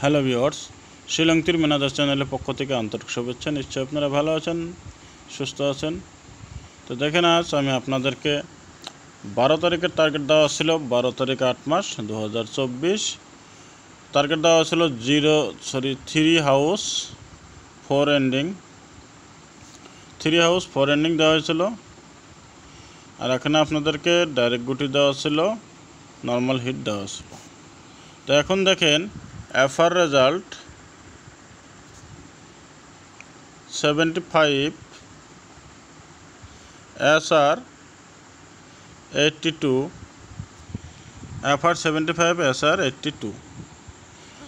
Hello viewers, শ্রীলঙ্কির manager চ্যানেলের পক্ষ থেকে আন্তরিক শুভেচ্ছা। নিশ্চয়ই আপনারা ভালো আছেন, সুস্থ আছেন। তো দেখেন, আজ আমি আপনাদেরকে 12 তারিখের টার্গেট দেওয়া ছিল। 12 তারিখ 8 মাস 2024 টার্গেট দেওয়া ছিল 3 হাউস 4 এন্ডিং 3 হাউস 4 এন্ডিং দেওয়া হয়েছিল। আর এখানে আপনাদেরকে ডাইরেক্ট গুটি দেওয়া ছিল, নর্মাল হিট দেওয়া ছিল। তো এখন দেখেন FR result 75, SR 82, FR 75, SR 82।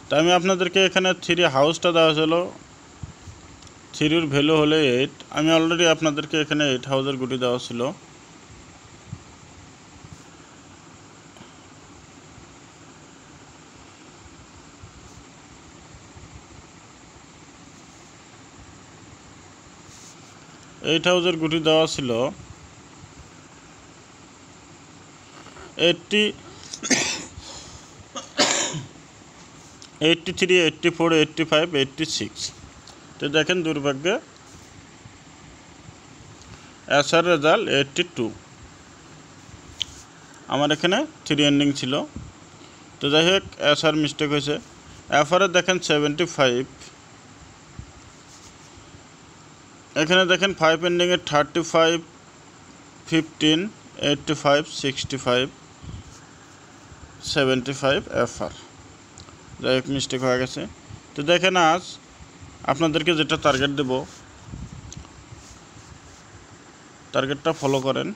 তো আমি আপনাদেরকে এখানে 3 হাউসটা দেওয়া ছিল, 3-র ভ্যালু হলে 8। আমি অলরেডি আপনাদেরকে এখানে 8 হাউসের গুটি দেওয়া ছিল। এইট হাউসের গুটি দেওয়া ছিল 80, 83, 84, 85, 86। তো দেখেন দুর্ভাগ্যে এসআর রেজাল্ট 82। আমার এখানে 3 এন্ডিং ছিল। তো যাই হোক, এসআর মিস্টেক হয়েছে। এফআরে দেখেন 75, এখানে দেখেন 5 এন্ডিংয়ে 35, 15, 85, 65, 75 এফআর। যাই হোক, মিস্টেক হয়ে গেছে। তো দেখেন, আজ আপনাদেরকে যেটা টার্গেট দেব, টার্গেটটা ফলো করেন,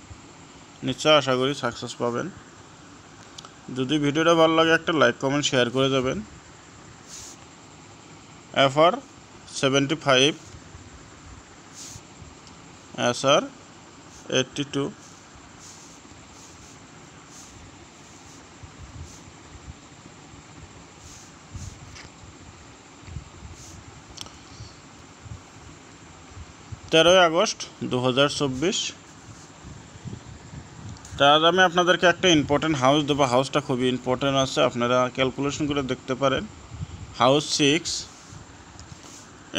নিশ্চয় আশা করি সাকসেস পাবেন। যদি ভিডিওটা ভালো লাগে একটা লাইক কমেন্ট শেয়ার করে যাবেন। FR 75, SR 82। তেরোই আগস্ট 2024। তা আজ আমি আপনাদেরকে একটা ইম্পর্টেন্ট হাউস দেবো। হাউসটা খুবই ইম্পর্টেন্ট আছে, আপনারা ক্যালকুলেশন করে দেখতে পারেন। হাউস 6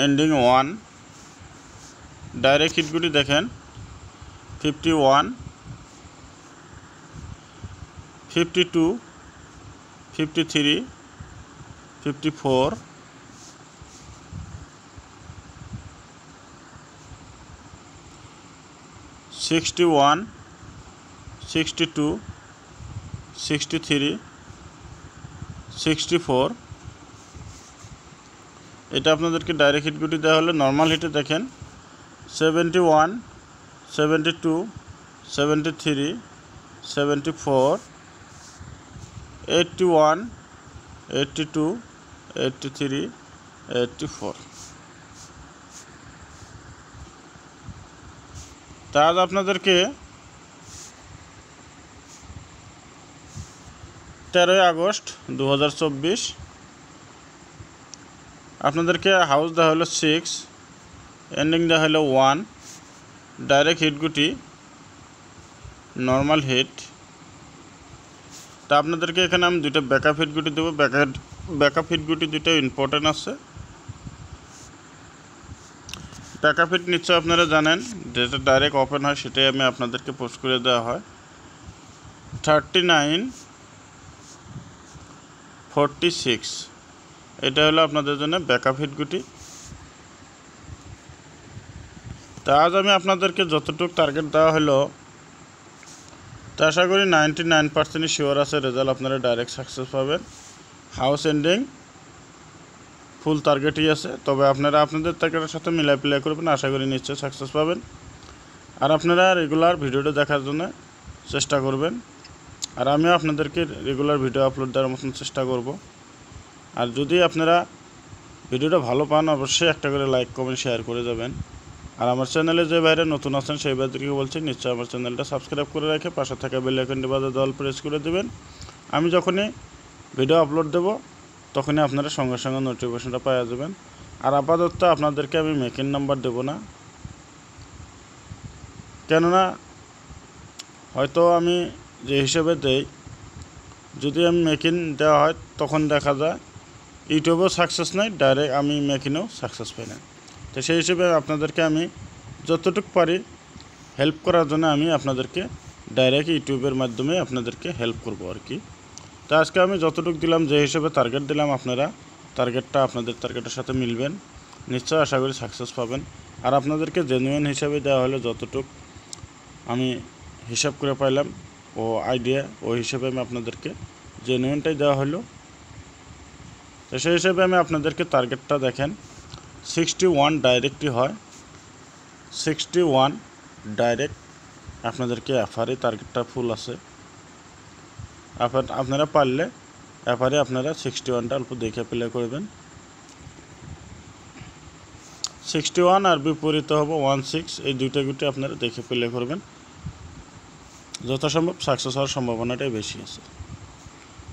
এন্ডিং 1, ডাইরেক্ট হিটগুলি দেখেন 51, 52, 53, 54, 61, 62, 63, 64। এটা আপনাদেরকে ডাইরেক্ট হিটগুটি দেওয়া হলে নর্মাল হিটে দেখেন 71, 72, 73, 74, 81, 82, 83, 84। তা আজ আপনাদেরকে 13 আগস্ট 2024 আপনাদেরকে হাউস দেওয়া হলো 6, এন্ডিং দেওয়া হলো 1, ডাইরেক্ট হিট গুটি, নর্মাল হিট। তা আপনাদেরকে এখানে আমি দুটো ব্যাকআপ হিট গুটি দেবো। ব্যাকআপ হিট গুটি দুটো ইম্পর্টেন্ট আছে। ব্যাকআপ হিট নিশ্চয় আপনারা জানেন, যেটা ডাইরেক্ট ওপেন হয় সেটাই আমি আপনাদেরকে পোস্ট করে দেওয়া হয়। 39, 46, এটা হলো আপনাদের জন্য ব্যাকআপ হিট গুটি। তা আজ আমি আপনাদেরকে যতটুকু টার্গেট দেওয়া হলো, তা আশা করি 99% শিওর আছে রেজাল্ট আপনারা ডাইরেক্ট সাকসেস পাবেন। হাউস এন্ডিং ফুল টার্গেটই আছে, তবে আপনারা আপনাদের টার্গেটের সাথে মিলাই প্লে করবেন, আশা করি নিশ্চয়ই সাকসেস পাবেন। আর আপনারা রেগুলার ভিডিওটা দেখার জন্য চেষ্টা করবেন, আর আমিও আপনাদেরকে রেগুলার ভিডিও আপলোড দেওয়ার মতন চেষ্টা করব। আর যদি আপনারা ভিডিওটা ভালো পান, অবশ্যই একটা করে লাইক কমেন্ট শেয়ার করে যাবেন। আর আমার চ্যানেলে যে বাইরে নতুন আছেন সেই ভাইদেরকে বলছি, নিশ্চয়ই আমার চ্যানেলটা সাবস্ক্রাইব করে রেখে পাশে থাকা বেল আইকনটি বাজে দল প্রেস করে দেবেন। আমি যখনই ভিডিও আপলোড দেব তখনই আপনারা সঙ্গে সঙ্গে নোটিফিকেশনটা পেয়ে যাবেন। আর আপাতত আপনাদেরকে আমি মেকিং নাম্বার দেব না, কেননা হয়তো আমি যে হিসেবে দেই, যদি আমি মেকিং দেওয়া হয় তখন দেখা যায় ইউটিউবেও সাকসেস নাই, ডাইরেক্ট আমি মেকিনেও সাকসেস পাই না। তো সেই হিসেবে আপনাদেরকে আমি যতটুকু পারি হেল্প করার জন্য আমি আপনাদেরকে ডাইরেক্ট ইউটিউবের মাধ্যমে আপনাদেরকে হেল্প করব আর কি। তো আজকে আমি যতটুকু দিলাম, যে হিসেবে টার্গেট দিলাম, আপনারা টার্গেটটা আপনাদের টার্গেটের সাথে মিলবেন, নিশ্চয় আশা করি সাকসেস পাবেন। আর আপনাদেরকে জেনুইন হিসাবে দেওয়া হলো, যতটুকু আমি হিসাব করে পাইলাম ও আইডিয়া, ওই হিসেবে আমি আপনাদেরকে জেনুইনটাই দেওয়া হলো। তো সেই হিসেবে আমি আপনাদেরকে টার্গেটটা দেখেন 61 ডাইরেক্টই হয়, 61 ডাইরেক্ট আপনাদেরকে এফআরই টার্গেটটা ফুল আছে। আপনারা পারলে এফআরে আপনারা 61টা অল্প দেখে প্লে করবেন। 61 আর বিপরীতে হবে 16, এই দুইটা গুটি আপনারা দেখে প্লে করবেন, যথাসম্ভব সাকসেস হওয়ার সম্ভাবনাটাই বেশি আছে।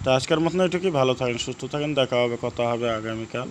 তো আজকের মতন এটুকুই, ভালো থাকেন, সুস্থ থাকেন, দেখা হবে, কথা হবে আগামীকাল।